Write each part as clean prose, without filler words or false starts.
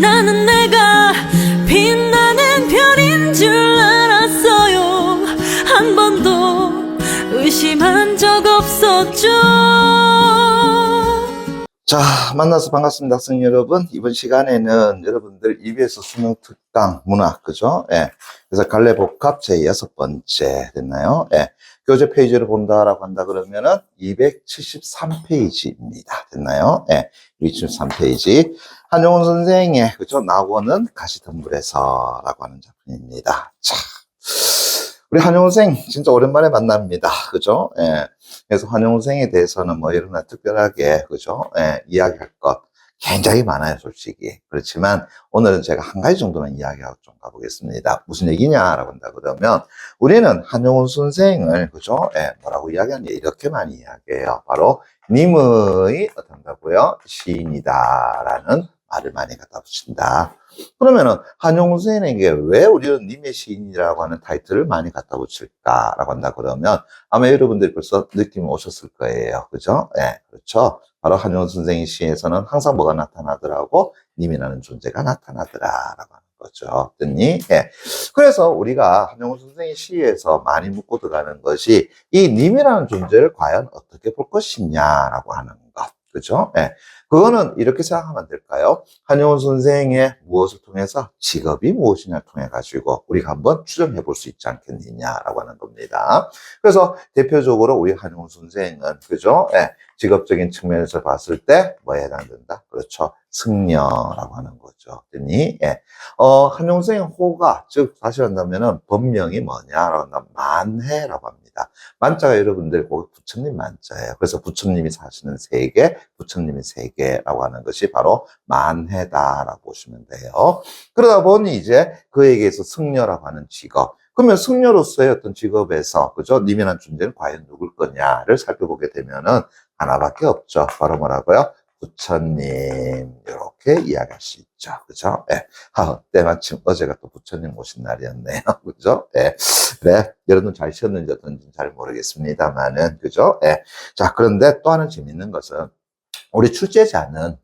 나는 내가 빛나는 별인 줄 알았어요. 한 번도 의심한 적 없었죠. 자, 만나서 반갑습니다, 학생 여러분. 이번 시간에는 여러분들 EBS 수능 특강 문학, 그죠? 예. 그래서 갈래복합 제6번째 됐나요? 예. 교재 페이지를 본다라고 한다 그러면은 273페이지입니다. 됐나요? 예. 273페이지. 한용운 선생의, 그죠? 낙원은 가시덤불에서라고 하는 작품입니다. 자. 우리 한용운 선생 진짜 오랜만에 만납니다. 그죠? 예. 그래서 한용운 선생에 대해서는 뭐 이런 특별하게, 그죠? 예, 이야기할 것 굉장히 많아요, 솔직히. 그렇지만 오늘은 제가 한 가지 정도만 이야기하고 좀 가보겠습니다. 무슨 얘기냐라고 한다 그러면 우리는 한용운 선생을, 그죠? 예, 뭐라고 이야기하는지 이렇게 많이 이야기해요. 바로 님의 어떤다고요? 시인이다라는 말을 많이 갖다 붙인다. 그러면은 한용운 선생에게 왜 우리는 님의 시인이라고 하는 타이틀을 많이 갖다 붙일까라고 한다 그러면 아마 여러분들이 벌써 느낌이 오셨을 거예요. 그죠? 예, 그렇죠. 바로 한용운 선생의 시에서는 항상 뭐가 나타나더라고? 님이라는 존재가 나타나더라라고 하는 거죠. 됐니? 예. 그래서 우리가 한용운 선생의 시에서 많이 묻고 들어가는 것이 이 님이라는 존재를 과연 어떻게 볼 것이냐라고 하는 것. 그죠? 예. 그거는 이렇게 생각하면 될까요? 한용운 선생의 무엇을 통해서 직업이 무엇이냐를 통해 가지고 우리가 한번 추정해 볼 수 있지 않겠느냐라고 하는 겁니다. 그래서 대표적으로 우리 한용운 선생은, 그죠? 예, 직업적인 측면에서 봤을 때 뭐에 해당된다? 그렇죠. 승려라고 하는 거죠. 됐니? 예. 한용운 선생의 호가, 즉, 다시 한다면은 본명이 뭐냐라고 한다면 만해라고 합니다. 만자가 여러분들 거기 부처님 만자예요. 그래서 부처님이 사시는 세계, 부처님의 세계라고 하는 것이 바로 만해다라고 보시면 돼요. 그러다 보니 이제 그에게서 승려라고 하는 직업. 그러면 승려로서의 어떤 직업에서, 그죠? 님이라는 존재는 과연 누굴 거냐를 살펴보게 되면은 하나밖에 없죠. 바로 뭐라고요? 부처님, 이렇게 이야기할 수 있죠. 그죠? 예. 때마침 어제가 또 부처님 오신 날이었네요. 그죠? 예. 그래. 여러분 잘 쉬었는지 어떤지 잘 모르겠습니다만은, 그죠? 예. 자, 그런데 또 하나 재밌는 것은, 우리 출제자는,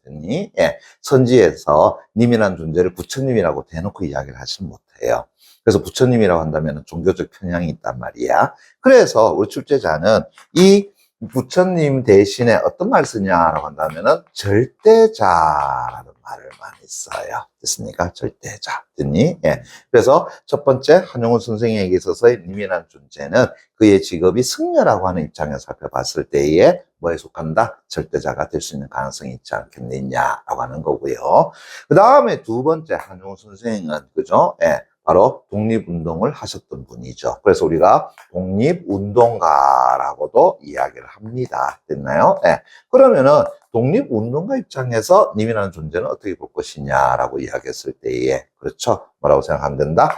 예, 선지에서 님이라는 존재를 부처님이라고 대놓고 이야기를 하지는 못해요. 그래서 부처님이라고 한다면 종교적 편향이 있단 말이야. 그래서 우리 출제자는 이 부처님 대신에 어떤 말을 쓰냐라고 한다면은 절대자라는 말을 많이 써요. 됐습니까? 절대자. 됐니? 예. 그래서 첫 번째 한용운 선생에게 있어서의 님이라는 존재는 그의 직업이 승려라고 하는 입장에서 살펴봤을 때에 뭐에 속한다? 절대자가 될 수 있는 가능성이 있지 않겠느냐라고 하는 거고요. 그 다음에 두 번째 한용운 선생은, 그죠? 예. 바로 독립운동을 하셨던 분이죠. 그래서 우리가 독립운동가라고도 이야기를 합니다. 됐나요? 네. 그러면은 독립운동가 입장에서 님이라는 존재는 어떻게 볼 것이냐라고 이야기했을 때에, 그렇죠? 뭐라고 생각하면 된다?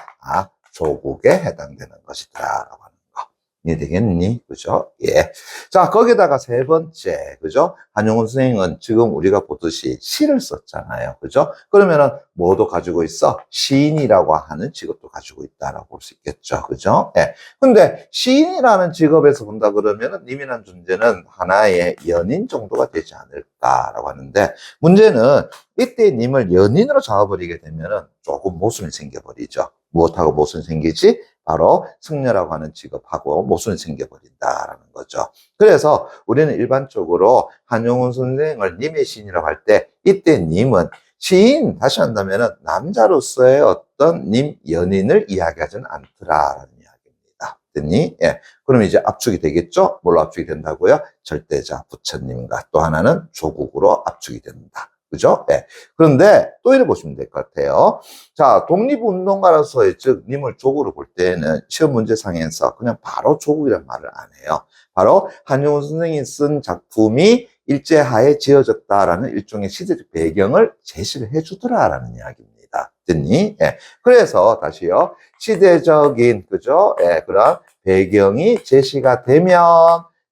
조국에 해당되는 것이다라고 하는 거. 이해되겠니? 그죠? 예. 자, 거기다가 세 번째, 그죠? 한용운 선생은 지금 우리가 보듯이 시를 썼잖아요. 그죠? 그러면은 뭐도 가지고 있어? 시인이라고 하는 직업도 가지고 있다라고 볼 수 있겠죠. 그죠? 예. 근데 시인이라는 직업에서 본다 그러면은 님이라는 존재는 하나의 연인 정도가 되지 않을까라고 하는데 문제는 이때 님을 연인으로 잡아버리게 되면은 조금 모순이 생겨버리죠. 무엇하고 모순이 생기지? 바로 승려라고 하는 직업하고 모순이 생겨버린다라는 거죠. 그래서 우리는 일반적으로 한용운 선생을 님의 시인이라고 할 때 이때 님은 시인, 다시 한다면은 남자로서의 어떤 님 연인을 이야기하지는 않더라라는 이야기입니다. 됐니? 예. 그럼 이제 압축이 되겠죠? 뭘로 압축이 된다고요? 절대자, 부처님과 또 하나는 조국으로 압축이 된다. 그죠? 예. 그런데 또 이래 보시면 될 것 같아요. 자, 독립운동가로서의, 즉, 님을 조국으로 볼 때는 시험 문제상에서 그냥 바로 조국이란 말을 안 해요. 바로 한용운 선생이 쓴 작품이 일제하에 지어졌다라는 일종의 시대적 배경을 제시를 해주더라라는 이야기입니다. 됐니? 예. 그래서 다시요. 시대적인, 그죠? 예, 그런 배경이 제시가 되면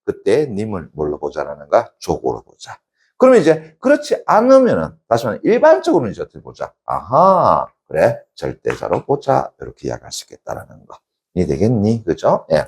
그때 님을 뭘로 보자라는가? 조국으로 보자. 그러면 이제 그렇지 않으면은 다시 말해 일반적으로는 이제 어떻게 보자? 아하, 그래 절대자로 보자 이렇게 이야기할 수 있겠다라는 거 이해되겠니? 그죠? 예.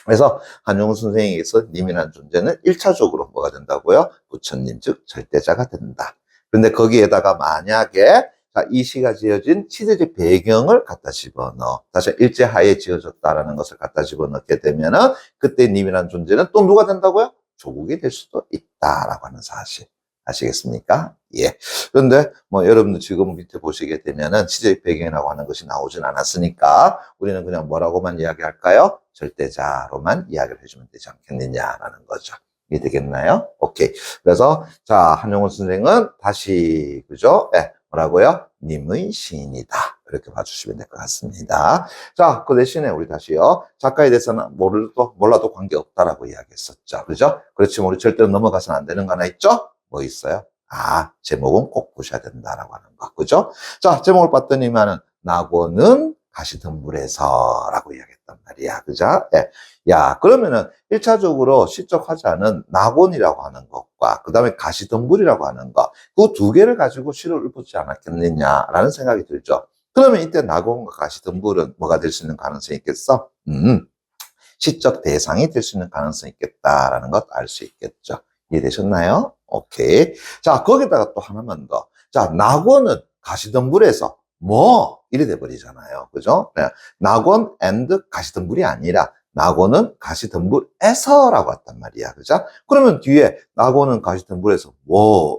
그래서 한용운 선생에게서 님이라는 존재는 1차적으로 뭐가 된다고요? 부처님, 즉 절대자가 된다. 그런데 거기에다가 만약에 자, 이 시가 지어진 시대적 배경을 갖다 집어넣어. 다시 일제하에 지어졌다라는 것을 갖다 집어넣게 되면은 그때 님이라는 존재는 또 누가 된다고요? 조국이 될 수도 있다라고 하는 사실. 아시겠습니까? 예. 그런데 뭐 여러분들 지금 밑에 보시게 되면은 시대적 배경이라고 하는 것이 나오진 않았으니까 우리는 그냥 뭐라고만 이야기할까요? 절대자로만 이야기를 해주면 되지 않겠느냐라는 거죠. 이해되겠나요? 오케이. 그래서 자, 한용운 선생은 다시 그죠? 예. 뭐라고요? 님의 시인이다. 이렇게 봐주시면 될 것 같습니다. 자, 그 대신에 우리 다시요. 작가에 대해서는 몰라도 관계없다라고 이야기했었죠. 그죠? 그렇지만 우리 절대로 넘어가서는 안 되는 거 하나 있죠? 뭐 있어요? 아, 제목은 꼭 보셔야 된다라고 하는 거. 그죠? 자, 제목을 봤더니만은 낙원은 가시덤불에서라고 이야기했단 말이야. 그죠? 예. 야, 그러면은 1차적으로 시적 화자는 낙원이라고 하는 것과 그 다음에 가시덤불이라고 하는 것, 그 두 개를 가지고 시를 읊지 않았겠느냐라는 생각이 들죠. 그러면 이때 낙원과 가시덤불은 뭐가 될 수 있는 가능성이 있겠어? 시적 대상이 될 수 있는 가능성이 있겠다라는 것 알 수 있겠죠. 이해되셨나요? 오케이. 자, 거기다가 또 하나만 더. 자, 낙원은 가시덤불에서 이래 돼버리잖아요. 그죠? 네. 낙원 and 가시덤불이 아니라 낙원은 가시덤불에서라고 했단 말이야. 그죠? 그러면 뒤에 낙원은 가시덤불에서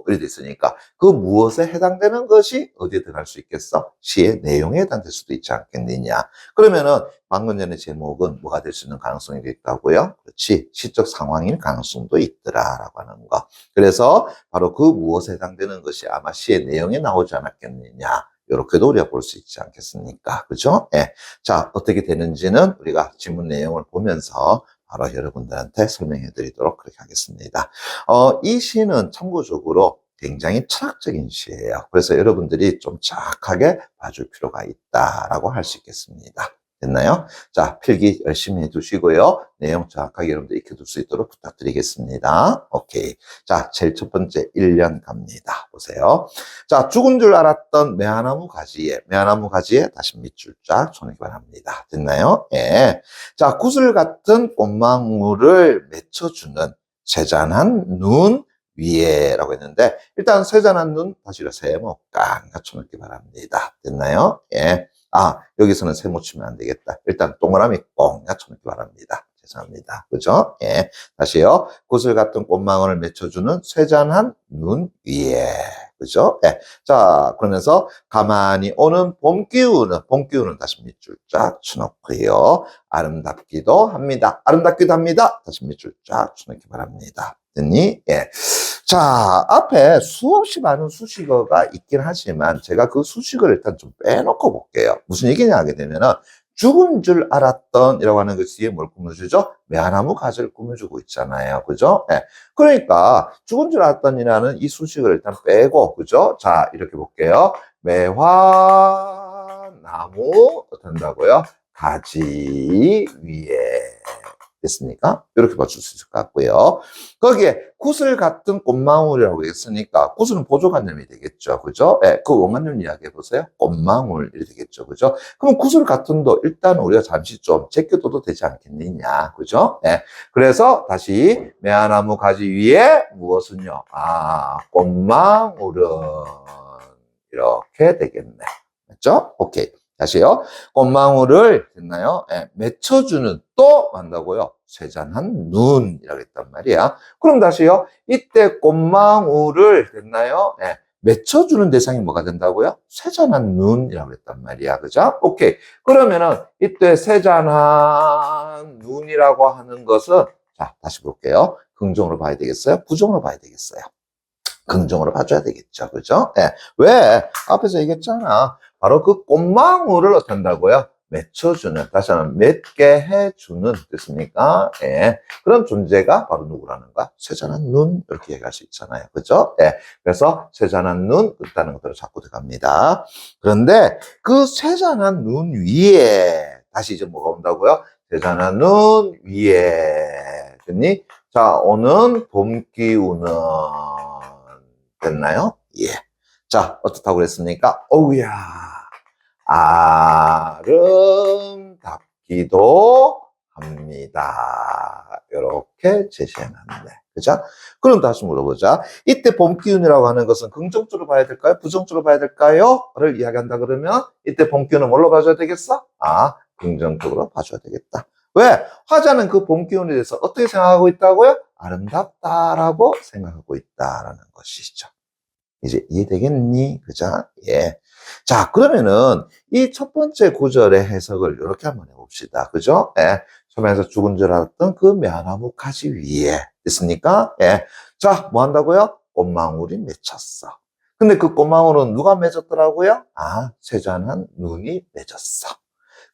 이래 됐으니까 그 무엇에 해당되는 것이 어디에 들어갈 수 있겠어? 시의 내용에 해당될 수도 있지 않겠느냐. 그러면은 방금 전에 제목은 뭐가 될 수 있는 가능성이 있다고요? 그렇지. 시적 상황일 가능성도 있더라라고 하는 거. 그래서 바로 그 무엇에 해당되는 것이 아마 시의 내용에 나오지 않았겠느냐. 이렇게도 우리가 볼 수 있지 않겠습니까? 그죠? 예. 자, 어떻게 되는지는 우리가 지문 내용을 보면서 바로 여러분들한테 설명해 드리도록 그렇게 하겠습니다. 이 시는 참고적으로 굉장히 철학적인 시예요. 그래서 여러분들이 좀 정확하게 봐줄 필요가 있다라고 할 수 있겠습니다. 됐나요? 자, 필기 열심히 해두시고요. 내용 정확하게 여러분들 익혀둘 수 있도록 부탁드리겠습니다. 오케이. 자, 제일 첫 번째 1년 갑니다. 보세요. 자, 죽은 줄 알았던 매화나무 가지에 다시 밑줄 쫙 쳐내기 바랍니다. 됐나요? 예. 자, 구슬 같은 꽃망울을 맺혀주는 세잔한 눈 위에라고 했는데, 일단 세잔한 눈 다시 세모 깡 갖춰놓기 바랍니다. 됐나요? 예. 아, 여기서는 세모 치면 안 되겠다. 일단 동그라미 꽁 갖춰놓기 바랍니다. 죄송합니다. 그죠? 예. 다시요. 구슬 같은 꽃망울을 맺혀주는 쇠잔한 눈 위에. 그죠? 예. 자, 그러면서 가만히 오는 봄 기운은 다시 밑줄 쫙 쳐놓고요. 아름답기도 합니다. 다시 밑줄 쫙 쳐놓기 바랍니다. 됐니? 예. 자, 앞에 수없이 많은 수식어가 있긴 하지만 제가 그 수식어를 일단 좀 빼놓고 볼게요. 무슨 얘기냐 하게 되면은 죽은 줄 알았던 이라고 하는 그 뒤에 뭘 꾸며주죠? 매화나무 가지를 꾸며주고 있잖아요. 그죠? 네. 그러니까 죽은 줄 알았던이라는 이 수식을 일단 빼고, 그죠? 자, 이렇게 볼게요. 매화나무 된다고요? 가지 위에. 됐습니까? 이렇게 봐줄 수 있을 것 같고요. 거기에 구슬 같은 꽃망울이라고 했으니까 구슬은 보조관념이 되겠죠. 그죠? 네, 그 원관념 이야기해 보세요. 꽃망울이 되겠죠. 그죠? 그럼 구슬 같은도 일단 우리가 잠시 좀 제껴둬도 되지 않겠느냐. 그죠? 네. 그래서 다시 매화나무 가지 위에 무엇은요? 아, 꽃망울은 이렇게 되겠네. 맞죠? 오케이. 다시요. 꽃망울을 됐나요? 예, 맺혀주는 또 만다고요. 쇠잔한 눈이라고 했단 말이야. 그럼 다시요. 이때 꽃망울을 됐나요? 예, 맺혀주는 대상이 뭐가 된다고요? 쇠잔한 눈이라고 했단 말이야. 그죠? 오케이. 그러면은 이때 쇠잔한 눈이라고 하는 것은 자, 다시 볼게요. 긍정으로 봐야 되겠어요? 부정으로 봐야 되겠어요? 긍정으로 봐줘야 되겠죠. 그죠? 예. 왜? 앞에서 얘기했잖아. 바로 그 꽃망울을 어떻게 한다고요? 맺혀주는, 다시 한번 맺게 해주는, 됐습니까? 예. 그런 존재가 바로 누구라는 거야? 쇠잔한 눈, 이렇게 얘기할 수 있잖아요. 그죠? 예. 그래서 쇠잔한 눈, 있다는 것들을 자꾸 들어갑니다. 그런데 그 쇠잔한 눈 위에, 다시 이제 뭐가 온다고요? 쇠잔한 눈 위에, 됐니? 자, 오는 봄 기운은, 됐나요? 예. 자, 어떻다고 그랬습니까? 어우야, 아름답기도 합니다. 이렇게 제시해놨네. 그죠? 그럼 다시 물어보자. 이때 봄 기운이라고 하는 것은 긍정적으로 봐야 될까요? 부정적으로 봐야 될까요? 를 이야기한다 그러면 이때 봄 기운은 뭘로 봐줘야 되겠어? 아, 긍정적으로 봐줘야 되겠다. 왜? 화자는 그 봄 기운에 대해서 어떻게 생각하고 있다고요? 아름답다라고 생각하고 있다라는 것이죠. 이제 이해되겠니? 그죠? 예. 자, 그러면은 이 첫 번째 구절의 해석을 이렇게 한번 해봅시다. 그죠? 예. 처음에서 죽은 줄 알았던 그 매화나무 가지 위에 됐습니까? 예. 자, 뭐 한다고요? 꽃망울이 맺혔어. 근데 그 꽃망울은 누가 맺었더라고요? 아, 세잔한 눈이 맺었어.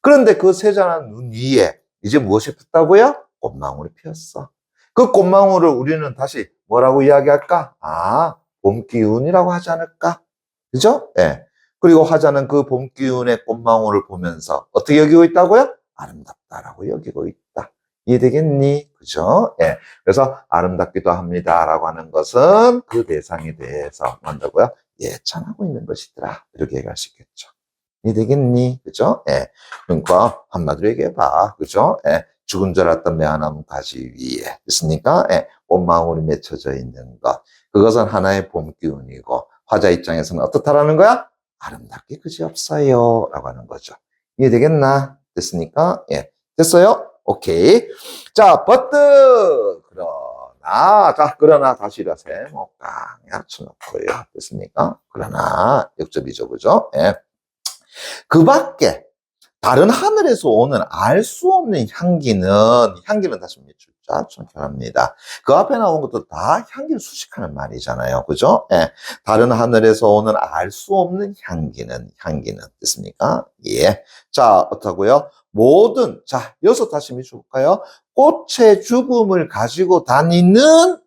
그런데 그 세잔한 눈 위에 이제 무엇이 폈다고요? 꽃망울이 피었어. 그 꽃망울을 우리는 다시 뭐라고 이야기할까? 아, 봄 기운이라고 하지 않을까? 그죠? 예. 그리고 화자는 그 봄 기운의 꽃망울을 보면서 어떻게 여기고 있다고요? 아름답다라고 여기고 있다. 이해되겠니? 그죠? 예. 그래서 아름답기도 합니다라고 하는 것은 그 대상에 대해서 뭐한다고요? 예찬하고 있는 것이더라. 이렇게 얘기할 수 있겠죠. 이해되겠니? 그죠? 예. 그러니까 한마디로 얘기해봐. 그죠? 예. 죽은 줄 알았던 매화나무 가지 위에 있으니까 예. 꽃망울이 맺혀져 있는 것. 그것은 하나의 봄 기운이고 화자 입장에서는 어떻다라는 거야? 아름답게 그지없어요 라고 하는 거죠. 이해되겠나? 됐습니까? 예. 됐어요? 오케이. 자, 그러나 다시 이라 세모깡야 쳐놓고요. 됐습니까? 그러나 역접이죠. 그죠? 예. 그 밖에 다른 하늘에서 오는 알 수 없는 향기는 다시 밑줄자 정결합니다. 그 앞에 나온 것도 다 향기를 수식하는 말이잖아요. 그죠? 예. 다른 하늘에서 오는 알 수 없는 향기는 됐습니까? 예. 자, 어떻고요? 자, 여기서 다시 밑줄볼까요? 꽃의 죽음을 가지고 다니는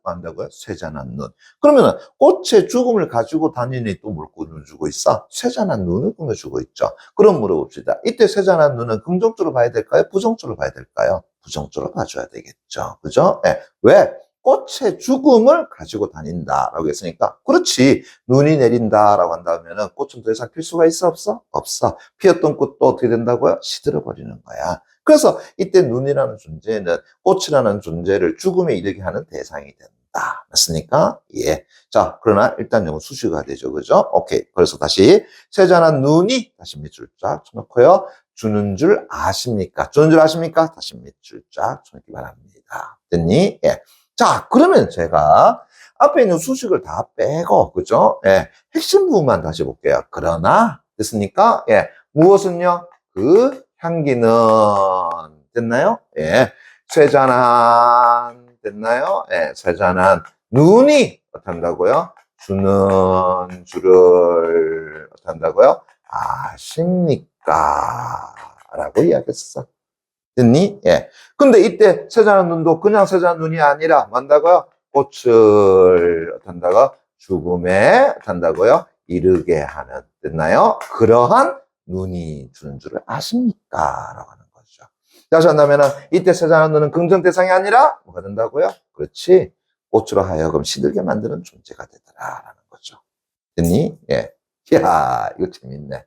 한다고요? 쇠잔한 눈. 그러면은 꽃의 죽음을 가지고 다니는 또 뭘 꾸며주고 있어? 쇠잔한 눈을 꾸며주고 있죠. 그럼 물어봅시다. 이때 쇠잔한 눈은 긍정적으로 봐야 될까요? 부정적으로 봐야 될까요? 부정적으로 봐줘야 되겠죠. 그죠? 네. 왜? 꽃의 죽음을 가지고 다닌다라고 했으니까 그렇지. 눈이 내린다라고 한다면은 꽃은 더 이상 필 수가 있어 없어? 없어. 피었던 꽃도 어떻게 된다고요? 시들어 버리는 거야. 그래서 이때 눈이라는 존재는 꽃이라는 존재를 죽음에 이르게 하는 대상이 된다. 맞습니까? 예. 자, 그러나 일단 이건 수식어가 되죠. 그죠? 오케이. 그래서 다시 세잔한 눈이 다시 밑줄 쫙 쳐놓고요. 주는 줄 아십니까? 주는 줄 아십니까? 다시 밑줄 쫙 쳐놓기 바랍니다. 됐니? 예. 자, 그러면 제가 앞에 있는 수식을 다 빼고, 그죠? 예. 핵심 부분만 다시 볼게요. 그러나, 됐습니까? 예. 무엇은요? 그 향기는, 됐나요? 예. 쇠잔한, 됐나요? 예. 쇠잔한 눈이, 어떻다고요? 주는 줄을, 어떻다고요? 아십니까? 라고 이야기했어. 됐니? 예. 근데 이때 세잔한 눈도 그냥 세잔한 눈이 아니라 뭔다고요? 꽃을 어떤다고? 죽음에 어떤다고요? 이르게 하는 됐나요? 그러한 눈이 주는 줄을 아십니까? 라고 하는 거죠. 다시 한다면은 이때 세잔한 눈은 긍정 대상이 아니라 뭐가 된다고요? 그렇지. 꽃으로 하여금 시들게 만드는 존재가 되더라라는 거죠. 됐니? 예. 이야, 이거 재밌네.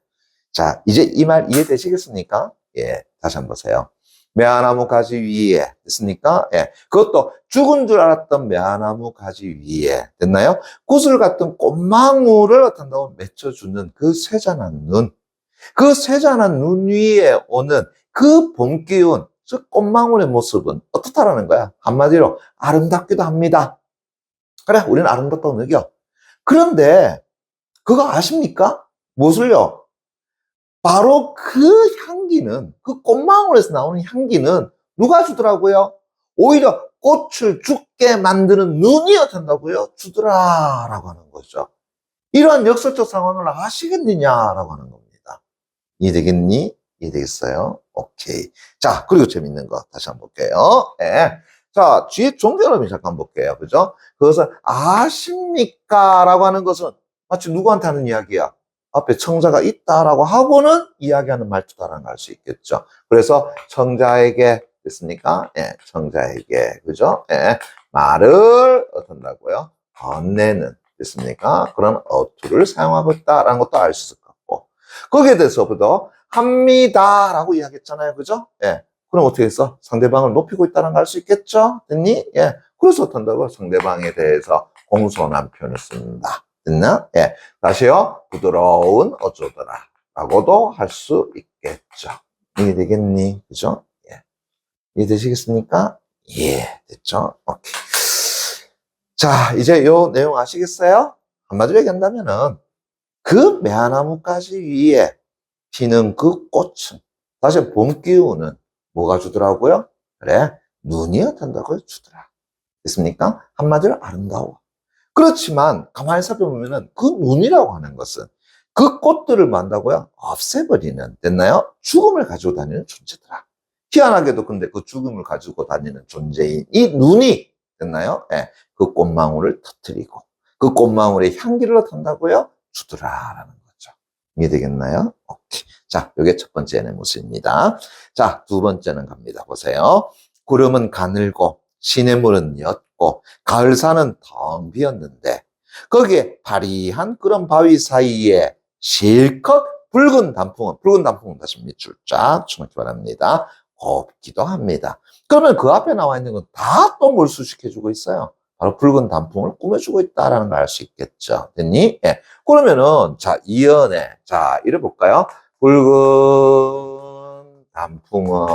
자, 이제 이 말 이해되시겠습니까? 예. 다시 한번 보세요. 매화나무 가지 위에 됐습니까? 예. 그것도 죽은 줄 알았던 매화나무 가지 위에 됐나요? 구슬 같은 꽃망울을 어떤다고 맺혀주는 그 쇠잔한 눈. 그 쇠잔한 눈 위에 오는 그 봄 기운, 즉 꽃망울의 모습은 어떻다라는 거야? 한마디로 아름답기도 합니다. 그래, 우리는 아름답다고 느껴. 그런데 그거 아십니까? 무엇을요? 바로 그 향기는, 그 꽃망울에서 나오는 향기는 누가 주더라고요? 오히려 꽃을 죽게 만드는 눈이 어쩐다고요? 주더라라고 하는 거죠. 이러한 역설적 상황을 아시겠느냐라고 하는 겁니다. 이해되겠니? 이해되겠어요? 오케이. 자, 그리고 재밌는 거 다시 한번 볼게요. 네. 자, 뒤에 종결음이 잠깐 볼게요. 그죠? 그것을 아십니까? 라고 하는 것은 마치 누구한테 하는 이야기야? 앞에 청자가 있다라고 하고는 이야기하는 말투다라는 걸 알 수 있겠죠. 그래서 청자에게 됐습니까? 예, 청자에게 그죠? 예, 말을 어떤다고요? 건네는 됐습니까? 그런 어투를 사용하고 있다라는 것도 알 수 있을 것 같고 거기에 대해서부터 합니다라고 이야기했잖아요, 그죠? 예, 그럼 어떻게 했어? 상대방을 높이고 있다는 걸 알 수 있겠죠? 됐니? 예, 그래서 어떤다고 상대방에 대해서 공손한 표현을 쓴다. 됐나? 예. 다시요. 부드러운 어쩌더라. 라고도 할 수 있겠죠. 이해되겠니? 그죠? 예. 이해되시겠습니까? 예. 됐죠? 오케이. 자, 이제 요 내용 아시겠어요? 한마디로 얘기한다면은, 그 매화나무까지 위에 피는 그 꽃은, 사실 봄 기운은 뭐가 주더라고요? 그래, 눈이 어떤다고 주더라. 됐습니까? 한마디로 아름다워. 그렇지만 가만히 살펴보면은 그 눈이라고 하는 것은 그 꽃들을 만다고요? 없애버리는, 됐나요? 죽음을 가지고 다니는 존재더라. 희한하게도 근데 그 죽음을 가지고 다니는 존재인 이 눈이, 됐나요? 예, 그 꽃망울을 터뜨리고 그 꽃망울의 향기를 어떤다고요? 주더라라는 거죠. 이해되겠나요? 오케이. 자, 이게 첫 번째 내무수입니다. 자, 두 번째는 갑니다. 보세요. 구름은 가늘고 시냇물은 옅고 가을산은 텅 비었는데 거기에 파리한 그런 바위 사이에 실컷 붉은 단풍은 다시 밑줄 쫙 쳐놓기 바랍니다. 곱기도 합니다. 그러면 그 앞에 나와 있는 건 다 또 뭘 수식해주고 있어요? 바로 붉은 단풍을 꾸며주고 있다라는 걸 알 수 있겠죠. 됐니? 예. 그러면은, 자, 이연에, 자, 이래 볼까요? 붉은 단풍은,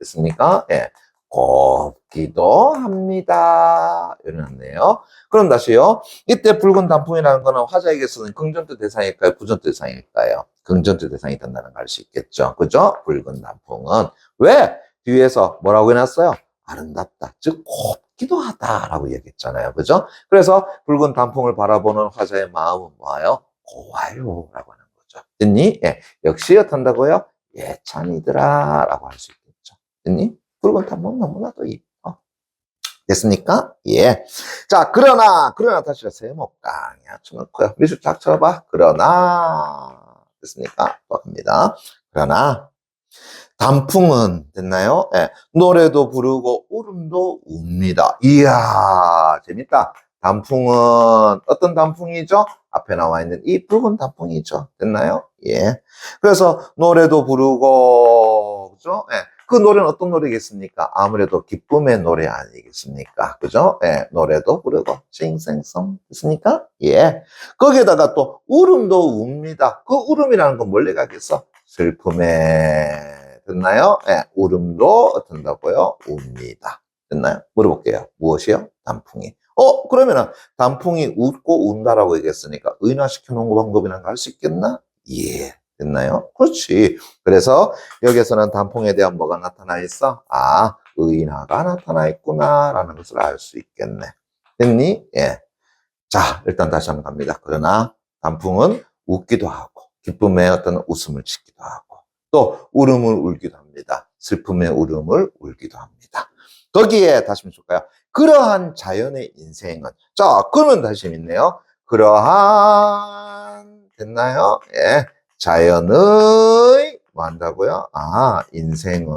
됐습니까? 예. 곱기도 합니다. 이러네요. 그럼 다시요. 이때 붉은 단풍이라는 거는 화자에게서는 긍정뜻 대상일까요? 부정뜻 대상일까요? 긍정뜻 대상이 된다는 걸 알 수 있겠죠. 그죠? 붉은 단풍은. 왜? 뒤에서 뭐라고 해놨어요? 아름답다. 즉, 곱기도 하다라고 얘기했잖아요. 그죠? 그래서 붉은 단풍을 바라보는 화자의 마음은 뭐예요? 고와요. 라고 하는 거죠. 됐니? 예. 역시 어떤다고요? 예찬이더라. 라고 할 수 있겠죠. 됐니? 붉은 단풍 너무나도 이뻐. 됐습니까? 예. 자, 그러나 다시 세모깡이야. 쳐놓고요. 미술 쫙 쳐봐. 그러나, 됐습니까? 또 갑니다. 그러나, 단풍은, 됐나요? 예. 노래도 부르고, 울음도 웁니다. 이야, 재밌다. 단풍은, 어떤 단풍이죠? 앞에 나와 있는 이 붉은 단풍이죠. 됐나요? 예. 그래서, 노래도 부르고, 그죠? 예. 그 노래는 어떤 노래겠습니까? 아무래도 기쁨의 노래 아니겠습니까? 그죠? 예, 노래도 부르고, 싱생송, 됐습니까? 예. 거기에다가 또, 울음도 웁니다. 그 울음이라는 건 뭘 얘기하겠어? 슬픔에, 됐나요? 예, 울음도 어떤다고요? 웁니다. 됐나요? 물어볼게요. 무엇이요? 단풍이. 그러면은, 단풍이 웃고 운다라고 얘기했으니까, 의인화시켜 놓은 방법이란 거 알 수 있겠나? 예. 됐나요? 그렇지. 그래서 여기에서는 단풍에 대한 뭐가 나타나 있어? 아, 의인화가 나타나 있구나라는 것을 알 수 있겠네. 됐니? 예. 자, 일단 다시 한번 갑니다. 그러나 단풍은 웃기도 하고 기쁨의 어떤 웃음을 짓기도 하고 또 울음을 울기도 합니다. 슬픔의 울음을 울기도 합니다. 거기에 다시 한번 볼까요? 그러한 자연의 인생은, 자, 그러면 다시 재밌네요. 그러한, 됐나요? 예. 자연의 뭐 한다고요? 아, 인생은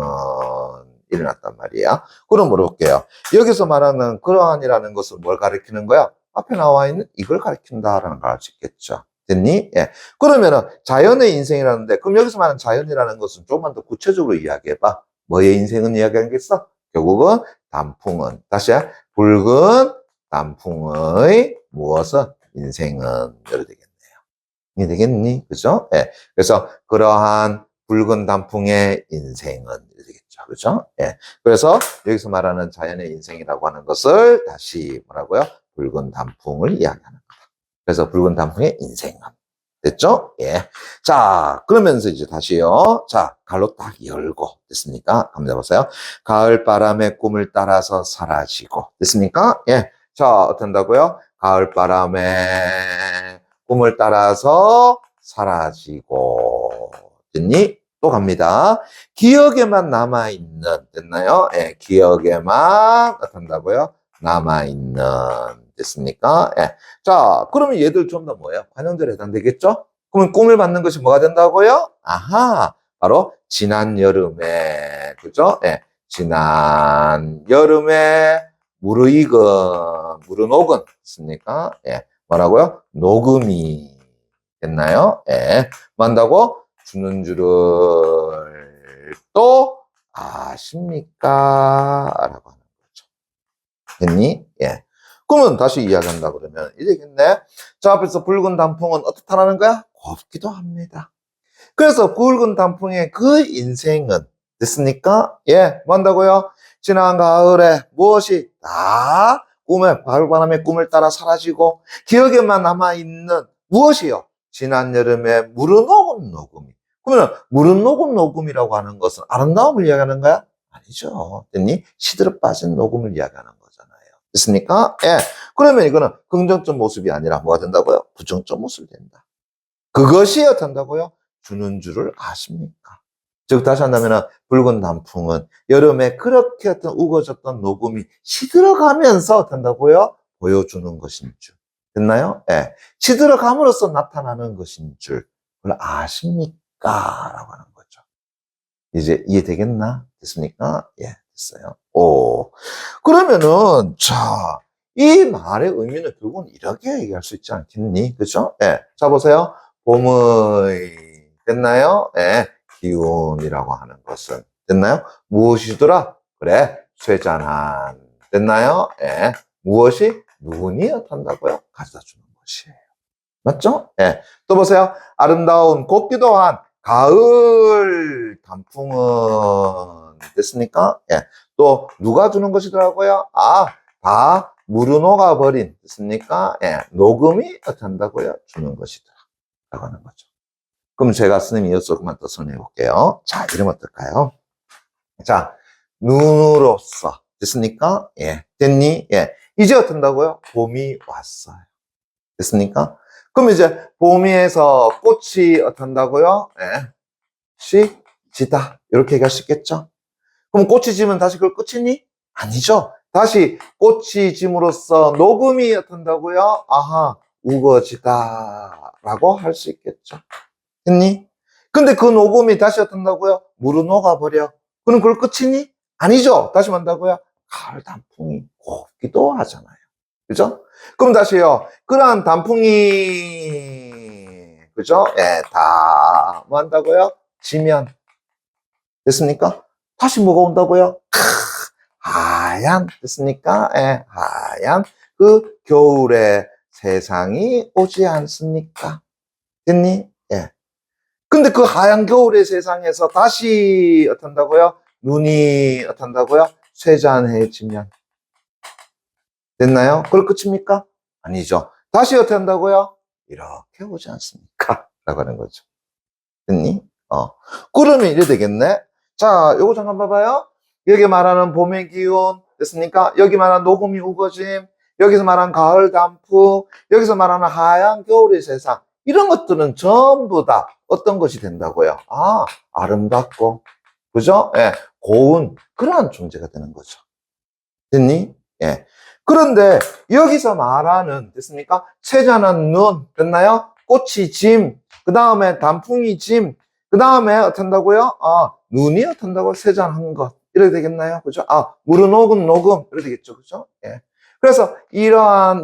일어났단 말이야. 그럼 물어볼게요. 여기서 말하는 그러한이라는 것은 뭘 가리키는 거야? 앞에 나와 있는 이걸 가리킨다라는 걸 알 수 있겠죠. 됐니? 예. 그러면은 자연의 인생이라는데, 그럼 여기서 말하는 자연이라는 것은 조금만 더 구체적으로 이야기해봐. 뭐의 인생은 이야기하겠어? 결국은 단풍은, 다시 붉은 단풍의 무엇은? 인생은 이렇게 되겠네요. 되겠니? 그죠? 예. 그래서 그러한 붉은 단풍의 인생은 이렇게 되겠죠. 그죠? 예. 그래서 여기서 말하는 자연의 인생이라고 하는 것을 다시 뭐라고요? 붉은 단풍을 이야기하는 거다. 그래서 붉은 단풍의 인생은. 됐죠? 예. 자, 그러면서 이제 다시요. 자, 갈로 딱 열고. 됐습니까? 한번 해보세요. 가을 바람의 꿈을 따라서 사라지고. 됐습니까? 예. 자, 어떤다고요? 가을 바람의 꿈을 따라서 사라지고. 됐니? 또 갑니다. 기억에만 남아있는. 됐나요? 예, 기억에만 어떤다고요? 남아있는. 됐습니까? 예. 자, 그러면 얘들 좀 더 뭐예요? 관용절에 해당되겠죠? 그러면 꿈을 받는 것이 뭐가 된다고요? 아하, 바로 지난 여름에, 그죠? 예. 지난 여름에 무르녹은, 됐습니까? 예. 뭐라고요? 녹음이 됐나요? 예. 뭐 한다고? 주는 줄을 또 아십니까? 라고 하는 거죠. 됐니? 예. 그러면 다시 이야기한다 그러면 이되겠네. 자, 앞에서 붉은 단풍은 어떻다라는 거야? 곱기도 합니다. 그래서 붉은 단풍의 그 인생은 됐습니까? 예, 뭔다고요? 지난 가을에 무엇이 다 꿈에, 가을바람의 꿈을 따라 사라지고 기억에만 남아있는 무엇이요? 지난 여름에 무르녹은 녹음이. 그러면 무르녹은 녹음이라고 하는 것은 아름다움을 이야기하는 거야? 아니죠. 됐니? 시들어 빠진 녹음을 이야기하는 거잖아요. 됐습니까? 예. 그러면 이거는 긍정적 모습이 아니라 뭐가 된다고요? 부정적 모습이 된다. 그것이 어떤다고요? 주는 줄을 아십니까? 즉 다시 한다면 붉은 단풍은 여름에 그렇게 어떤 우거졌던 녹음이 시들어가면서 어떤다고요? 보여주는 것인 줄. 됐나요? 예. 시들어감으로써 나타나는 것인 줄 그걸 아십니까? 라고 하는 거죠. 이제 이해되겠나? 됐습니까? 예, 됐어요. 오. 그러면은, 자, 이 말의 의미는 결국은 이렇게 얘기할 수 있지 않겠니? 그죠? 예. 자, 보세요. 봄의, 됐나요? 예. 기운이라고 하는 것은. 됐나요? 무엇이더라? 그래. 쇠잔한. 됐나요? 예. 무엇이? 눈이 어떤다고요? 가져다 주는 것이에요. 맞죠? 예. 또 보세요. 아름다운 곱기도 한 가을 단풍은 됐습니까? 예. 또 누가 주는 것이더라고요? 아, 다 무르녹아 버린 됐습니까? 예. 녹음이 어떤다고요? 주는 것이더라. 라고 하는 거죠. 그럼 제가 스님이 이어서 그만 더 설명해 볼게요. 자, 이러면 어떨까요? 자, 눈으로써 됐습니까? 예. 됐니? 예. 이제 어떤다고요? 봄이 왔어요. 됐습니까? 그럼 이제 봄이에서 꽃이 어떤다고요? 예. 씩 지다. 이렇게 얘기할 수 있겠죠? 그럼 꽃이 지면 다시 그걸 끝이니? 아니죠. 다시 꽃이 짐으로써 녹음이 어떤다고요? 아하, 우거지다. 라고 할 수 있겠죠. 했니? 근데 그 녹음이 다시 어떤다고요? 물은 녹아버려. 그럼 그걸 끝이니? 아니죠. 다시 한다고요? 가을 단풍이 곱기도 하잖아요. 그죠? 그럼 다시요. 그러한 단풍이, 그죠? 예, 다, 뭐 한다고요? 지면. 됐습니까? 다시 뭐가 온다고요? 하얀, 됐습니까? 예, 하얀 그 겨울의 세상이 오지 않습니까? 됐니? 예. 근데 그 하얀 겨울의 세상에서 다시 어떤다고요? 눈이 어떤다고요? 쇠잔해지면. 됐나요? 그걸 끝입니까? 아니죠. 다시 어떻게 한다고요? 이렇게 오지 않습니까? 라고 하는 거죠. 됐니? 그러면 이래 되겠네? 자, 요거 잠깐 봐봐요. 여기 말하는 봄의 기운, 됐습니까? 여기 말하는 녹음이 우거짐, 여기서 말하는 가을 단풍, 여기서 말하는 하얀 겨울의 세상, 이런 것들은 전부 다 어떤 것이 된다고요? 아, 아름답고, 그죠? 예, 고운, 그러한 존재가 되는 거죠. 됐니? 예. 그런데 여기서 말하는, 됐습니까? 채자는 눈, 됐나요? 꽃이 짐, 그 다음에 단풍이 짐, 그 다음에 어떤다고요? 아, 눈이 어떤다고 세잔한 것. 이렇게 되겠나요? 그죠? 아, 물은 녹음, 녹음. 이렇게 되겠죠. 그죠? 예. 그래서 이런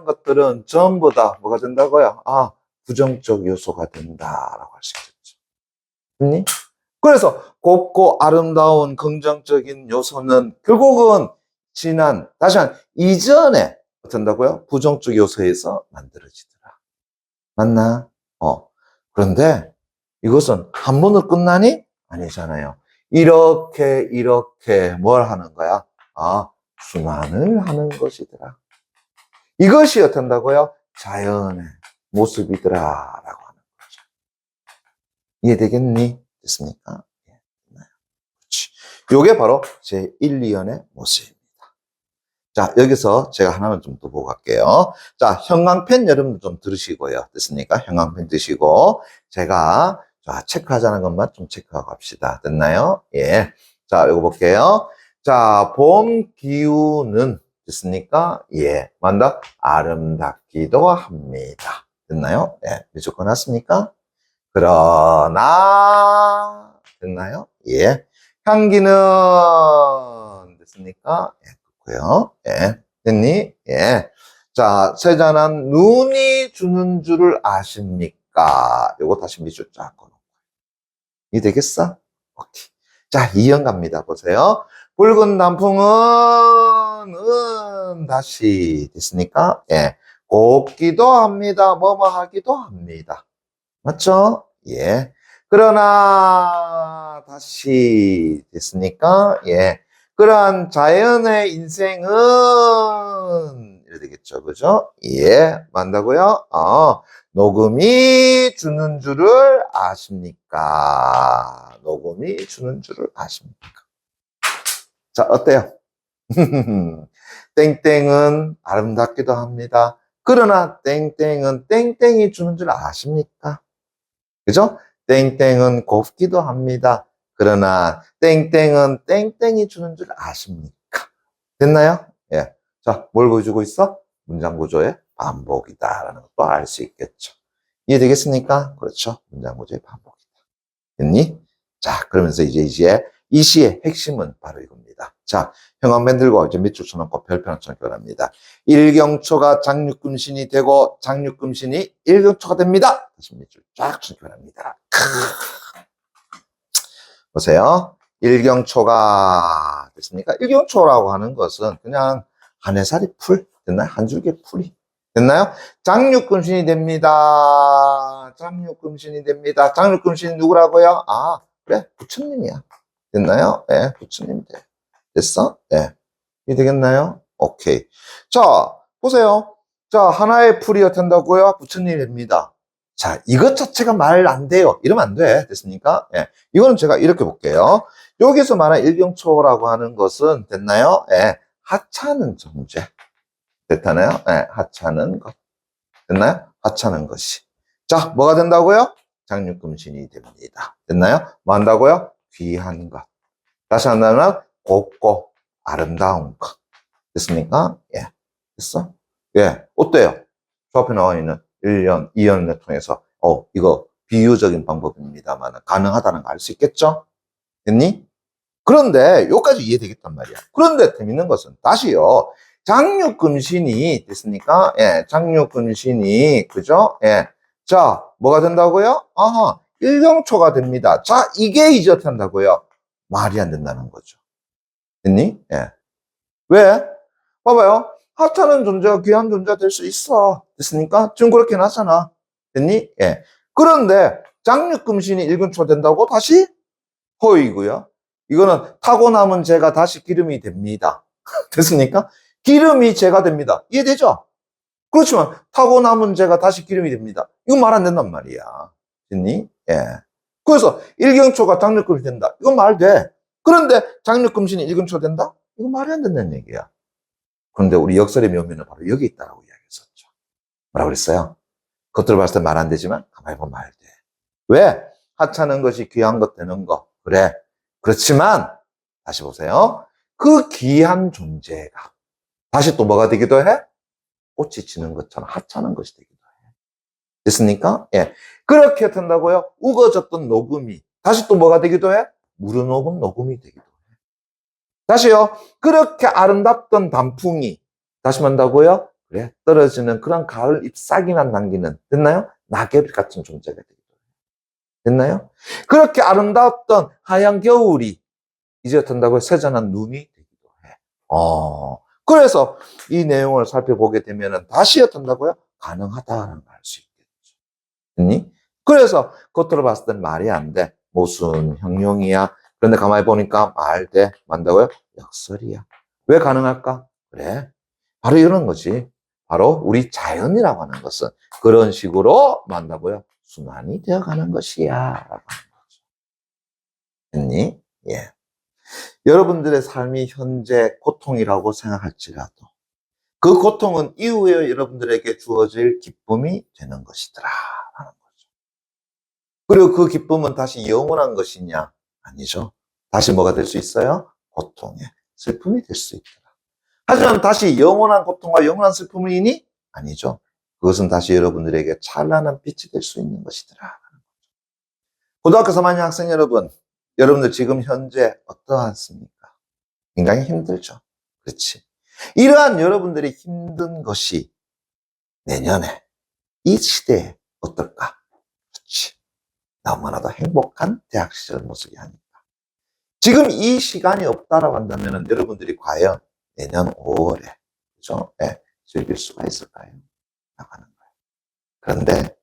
것들은 전부 다 뭐가 된다고요? 아, 부정적 요소가 된다라고 할 수 있겠죠. 됐니? 그래서 곱고 아름다운 긍정적인 요소는 결국은 다시 한 이전에 어떤다고요? 부정적 요소에서 만들어지더라. 맞나? 그런데 이것은 한 번으로 끝나니? 아니잖아요. 이렇게 뭘 하는 거야? 아, 순환을 하는 것이더라. 이것이 어떤다고요? 자연의 모습이더라. 라고 하는 거죠. 이해되겠니? 됐습니까? 예, 됐나요? 그렇지. 요게 바로 제 1, 2연의 모습입니다. 자, 여기서 제가 하나만 좀 더 보고 갈게요. 자, 형광펜 여러분들 좀 들으시고요. 됐습니까? 형광펜 드시고, 제가, 자, 체크하자는 것만 좀 체크하고 갑시다. 됐나요? 예. 자, 요거 볼게요. 자, 봄 기운은, 됐습니까? 예. 만다 아름답기도 합니다. 됐나요? 예. 무조건 왔습니까? 그러나, 됐나요? 예. 향기는, 됐습니까? 예. 고요. 예. 됐니? 예. 자, 세잔한 눈이 주는 줄을 아십니까? 요거 다시 밑줄 쫙 꺼놓고. 이 되겠어? 오케이. 자, 2연 갑니다. 보세요. 붉은 단풍은 다시 됐습니까? 예. 곱기도 합니다. 뭐뭐 하기도 합니다. 맞죠? 예. 그러나 다시 됐습니까? 예. 그러한 자연의 인생은 이래 되겠죠. 그죠? 예. 맞다고요? 녹음이 주는 줄을 아십니까? 녹음이 주는 줄을 아십니까? 자, 어때요? 땡땡은 아름답기도 합니다. 그러나 땡땡은 땡땡이 주는 줄 아십니까? 그죠? 땡땡은 곱기도 합니다. 그러나 땡땡은 땡땡이 주는 줄 아십니까? 됐나요? 예. 자, 뭘 보여주고 있어? 문장 구조의 반복이다라는 것도 알 수 있겠죠. 이해되겠습니까? 그렇죠. 문장 구조의 반복이다. 됐니? 자, 그러면서 이제 이 시의 핵심은 바로 이겁니다. 자, 형광펜 들고 이제 밑줄 쳐놓고 별표를 쳐놓습니다. 일경초가 장육금신이 되고 장육금신이 일경초가 됩니다. 다시 밑줄 쫙 쳐놓습니다. 보세요. 일경초가 됐습니까? 일경초라고 하는 것은 그냥 한 해살이 풀 됐나요? 한 줄기 풀이 됐나요? 장육금신이 됩니다. 장육금신이 됩니다. 장육금신이 누구라고요? 그래, 부처님이야. 됐나요? 네, 부처님 돼. 됐어? 네. 이게 되겠나요? 오케이. 자, 보세요. 자, 하나의 풀이 된다고요? 부처님이 됩니다. 자, 이것 자체가 말 안 돼요. 이러면 안 돼. 됐습니까? 예. 이거는 제가 이렇게 볼게요. 여기서 말하는 일경초라고 하는 것은 됐나요? 예. 하찮은 존재. 됐나요? 예. 하찮은 것. 됐나요? 하찮은 것이. 자, 뭐가 된다고요? 장육금신이 됩니다. 됐나요? 뭐 한다고요? 귀한 것. 다시 한다면 곱고 아름다운 것. 됐습니까? 예. 됐어? 예. 어때요? 저 앞에 나와 있는 1년, 2년을 통해서 이거 비유적인 방법입니다만 가능하다는 거 알 수 있겠죠? 됐니? 그런데 여기까지 이해되겠단 말이야. 그런데 재밌는 것은 다시요. 장육금신이 됐습니까? 예. 장육금신이 그죠? 예. 자, 뭐가 된다고요? 일경초가 됩니다. 자, 이게 이제 된다고요? 말이 안 된다는 거죠. 됐니? 예. 왜? 봐봐요. 하찮은 존재가 귀한 존재가 될 수 있어. 됐습니까? 지금 그렇게 나잖아. 됐니? 예. 그런데 장육금신이 일근초 된다고 다시 허이고요. 이거는 타고 남은 재가 다시 기름이 됩니다. 됐습니까? 기름이 재가 됩니다. 이해되죠? 그렇지만 타고 남은 재가 다시 기름이 됩니다. 이거 말 안 된단 말이야. 됐니? 예. 그래서 일경초가 장육금이 된다. 이건 말 돼. 그런데 장육금신이 일경초 된다? 이거 말이 안 된다는 얘기야. 그런데 우리 역설의 묘미는 바로 여기 있다라고 이야기했었죠. 뭐라고 그랬어요? 겉으로 봤을 때 말 안 되지만 가만히 보면 말 돼. 왜? 하찮은 것이 귀한 것 되는 거. 그래. 그렇지만 다시 보세요. 그 귀한 존재가 다시 또 뭐가 되기도 해? 꽃이 지는 것처럼 하찮은 것이 되기도 해. 됐습니까? 예. 그렇게 된다고요? 우거졌던 녹음이 다시 또 뭐가 되기도 해? 무르녹은 녹음이 되기도 해. 다시요. 그렇게 아름답던 단풍이 다시 만다고요? 그래. 떨어지는 그런 가을 잎사귀만 남기는 됐나요? 낙엽 같은 존재가 되기도 해. 됐나요? 그렇게 아름다웠던 하얀 겨울이 이제 어떤다고요? 세잔한 눈이 되기도 해. 그래서 이 내용을 살펴보게 되면 다시 어떤다고요? 가능하다라는 걸 알 수 있겠죠. 됐니? 그래서 겉으로 봤을 땐 말이 안 돼. 무슨 형용이야? 그런데 가만히 보니까 말 돼. 만다고요? 역설이야. 왜 가능할까? 그래. 바로 이런 거지. 바로 우리 자연이라고 하는 것은 그런 식으로 만다고요? 순환이 되어가는 것이야. 라고 하는 거죠. 됐니? 예. 여러분들의 삶이 현재 고통이라고 생각할지라도 그 고통은 이후에 여러분들에게 주어질 기쁨이 되는 것이더라. 라는 거죠. 그리고 그 기쁨은 다시 영원한 것이냐? 아니죠. 다시 뭐가 될 수 있어요? 고통의 슬픔이 될 수 있더라. 하지만 다시 영원한 고통과 영원한 슬픔이니? 아니죠. 그것은 다시 여러분들에게 찬란한 빛이 될 수 있는 것이더라. 고등학교 3학년 학생 여러분, 여러분들 지금 현재 어떠하십니까? 굉장히 힘들죠. 그렇지. 이러한 여러분들이 힘든 것이 내년에 이 시대에 어떨까? 그렇지. 너무나도 행복한 대학 시절 모습이 아닐까. 지금 이 시간이 없다라고 한다면 여러분들이 과연 내년 5월에, 그죠? 예, 즐길 수가 있을까요? 나가는 거예요. 그런데,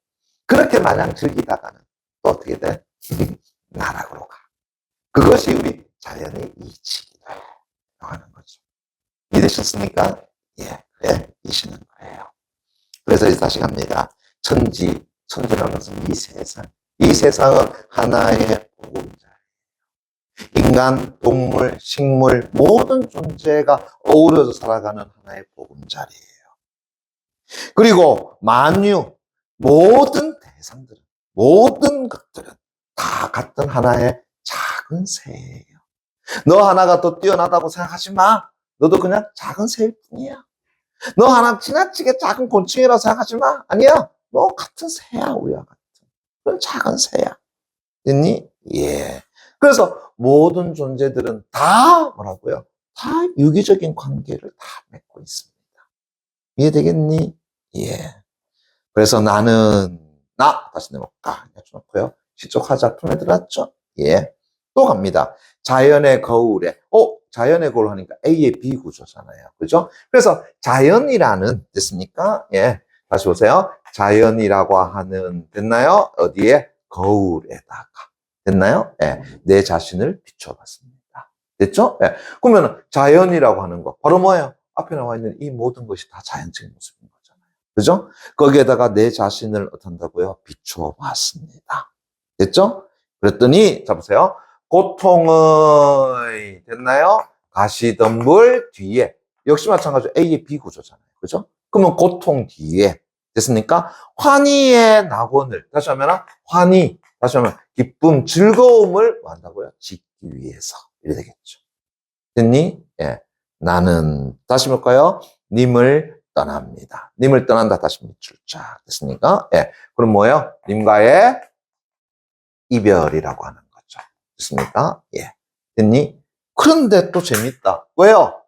그렇게 마냥 즐기다가는 또 어떻게 돼? 나락으로 가. 그것이 우리 자연의 이치기도 해요. 하는 거죠. 이해되셨습니까? 예, 그래, 이시는 거예요. 그래서 다시 갑니다. 천지라는 것은 이 세상은 하나의 보금자리예요. 인간, 동물, 식물, 모든 존재가 어우러져 살아가는 하나의 보금자리예요. 그리고 만유, 모든 대상들은, 모든 것들은 다 같은 하나의 작은 새예요. 너 하나가 더 뛰어나다고 생각하지 마. 너도 그냥 작은 새일 뿐이야. 너 하나 지나치게 작은 곤충이라고 생각하지 마. 아니야. 너 같은 새야, 우리와 같은. 그건 작은 새야. 됐니? 예. 그래서 모든 존재들은 다 뭐라고요? 다 유기적인 관계를 다 맺고 있습니다. 이해되겠니? 예. 그래서 다시 내볼까? 해놓고요. 시적하자 품에 들어왔죠? 예. 또 갑니다. 자연의 거울에, 자연의 거울 하니까 A의 B 구조잖아요. 그죠? 그래서 자연이라는, 됐습니까? 예. 다시 보세요. 자연이라고 하는, 됐나요? 어디에? 거울에다가. 됐나요? 예. 내 자신을 비춰봤습니다. 됐죠? 예. 그러면 자연이라고 하는 거, 바로 뭐예요? 앞에 나와 있는 이 모든 것이 다 자연적인 모습인 거잖아요. 그죠? 거기에다가 내 자신을 어떤다고요? 비춰봤습니다. 됐죠? 그랬더니, 자, 보세요. 고통의, 됐나요? 가시덤불 뒤에. 역시 마찬가지로 A의 B 구조잖아요. 그죠? 그러면 고통 뒤에. 됐습니까? 환희의 낙원을, 다시 하면, 다시 하면, 기쁨, 즐거움을 뭐 한다고요? 짓기 위해서. 이래 되겠죠. 됐니? 예. 나는, 다시 볼까요? 님을 떠납니다. 님을 떠난다. 다시 밑줄 쫙. 됐습니까? 예. 그럼 뭐예요? 님과의 이별이라고 하는 거죠. 됐습니까? 예. 됐니? 그런데 또 재밌다. 왜요?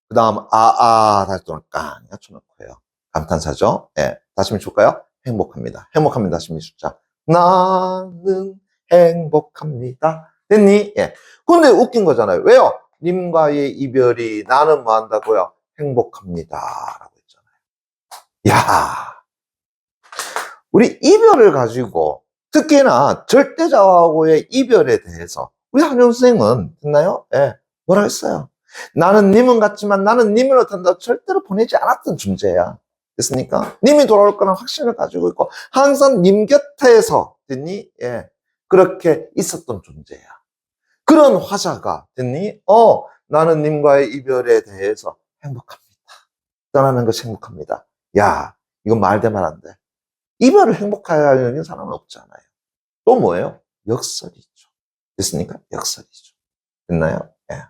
그 다음, 다시 또 깡, 맞춰놓고요. 감탄사죠? 예. 다시 밑줄까요? 행복합니다. 행복합니다. 다시 밑줄자. 나는 행복합니다. 됐니? 예. 근데 웃긴 거잖아요. 왜요? 님과의 이별이 나는 뭐 한다고요? 행복합니다. 라고 했잖아요. 야, 우리 이별을 가지고 특히나 절대자하고의 이별에 대해서 우리 한용 선생은 됐나요? 예, 뭐라 했어요? 나는 님은 같지만 나는 님을 어떤다 절대로 보내지 않았던 존재야. 됐습니까? 님이 돌아올 거는 확신을 가지고 있고 항상 님 곁에서 됐니? 예, 그렇게 있었던 존재야. 그런 화자가 됐니? 나는 님과의 이별에 대해서 행복합니다. 떠나는 것이 행복합니다. 야, 이건 말대말 안 돼. 이별을 행복하게 사람은 없잖아요. 또 뭐예요? 역설이죠. 됐습니까? 역설이죠. 됐나요? 예.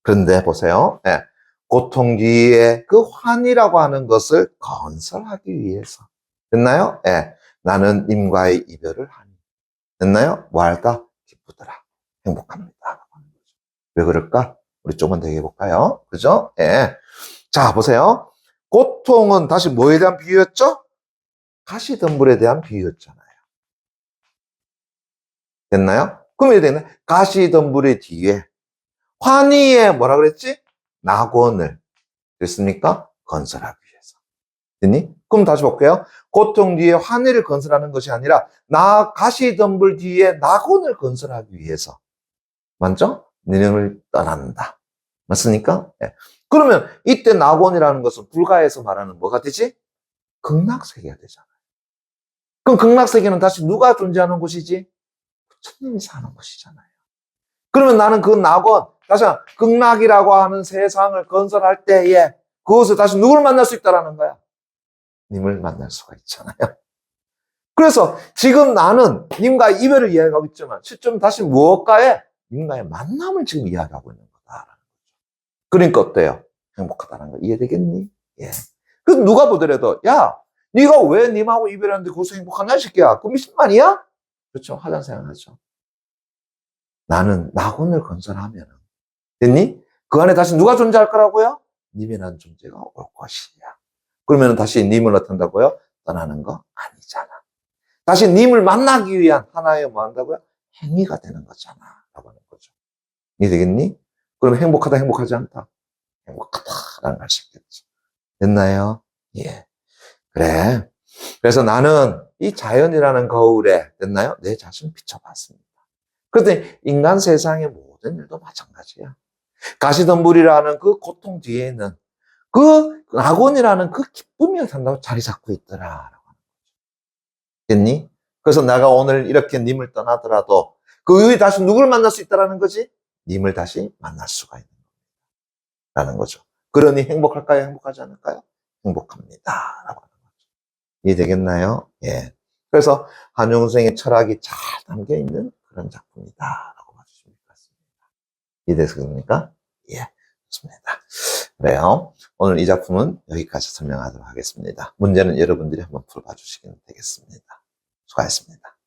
그런데 보세요. 예. 고통 뒤에 그 환이라고 하는 것을 건설하기 위해서. 됐나요? 예. 나는 님과의 이별을 하니. 됐나요? 뭐 할까? 기쁘더라. 행복합니다. 왜 그럴까? 우리 조금만 더 얘기해볼까요? 그죠? 예. 자, 보세요. 고통은 다시 뭐에 대한 비유였죠? 가시덤불에 대한 비유였잖아요. 됐나요? 그럼 이렇게 되네. 가시덤불의 뒤에 환희의 뭐라 그랬지? 낙원을 됐습니까? 건설하기 위해서. 됐니? 그럼 다시 볼게요. 고통 뒤에 환희를 건설하는 것이 아니라 가시덤불 뒤에 낙원을 건설하기 위해서 먼저 너를 떠난다. 맞습니까? 네. 그러면 이때 낙원이라는 것은 불가에서 말하는 뭐가 되지? 극락세계가 되잖아요. 그럼 극락세계는 다시 누가 존재하는 곳이지? 부처님이 사는 곳이잖아요. 그러면 나는 그 낙원, 다시 극락이라고 하는 세상을 건설할 때에 그것을 다시 누구를 만날 수 있다는 거야? 님을 만날 수가 있잖아요. 그래서 지금 나는 님과 이별을 이야기하고 있지만 시점 다시 무엇과의? 님과의 만남을 지금 이야기하고 있는 거다라는 거죠. 그러니까 어때요? 행복하다는 거 이해되겠니? 예. 그래서 누가 보더라도 야, 네가 왜 님하고 이별하는데 거기서 행복하냐, 이 새끼야? 그 미친 말이야? 그렇죠. 하자는 생각하죠. 나는 낙원을 건설하면 됐니? 그 안에 다시 누가 존재할 거라고요? 님이라는 존재가 올 것이야. 그러면 다시 님을 어떤다고요? 떠나는 거 아니잖아. 다시 님을 만나기 위한 하나의 뭐 한다고요? 행위가 되는 거잖아. 라고 하는 거죠. 이해되겠니? 그럼 행복하다, 행복하지 않다? 행복하다라는 걸 알 수 있겠죠. 됐나요? 예. 그래. 그래서 나는 이 자연이라는 거울에, 됐나요? 내 자신을 비춰봤습니다. 그런데 인간 세상의 모든 일도 마찬가지야. 가시덤불이라는 그 고통 뒤에는 그 낙원이라는 그 기쁨이 산다고 자리 잡고 있더라. 됐니? 그래서 내가 오늘 이렇게 님을 떠나더라도 그 이후에 다시 누구를 만날 수 있다라는 거지? 님을 다시 만날 수가 있는 거라는 거죠. 그러니 행복할까요? 행복하지 않을까요? 행복합니다. 라고 하는 거죠. 이해되겠나요? 예. 그래서 한용운 선생의 철학이 잘 담겨 있는 그런 작품이다. 라고 봐주시면 될 것 같습니다. 이해되십니까? 예. 좋습니다. 그래요. 오늘 이 작품은 여기까지 설명하도록 하겠습니다. 문제는 여러분들이 한번 풀어봐 주시면 되겠습니다. 수고하셨습니다.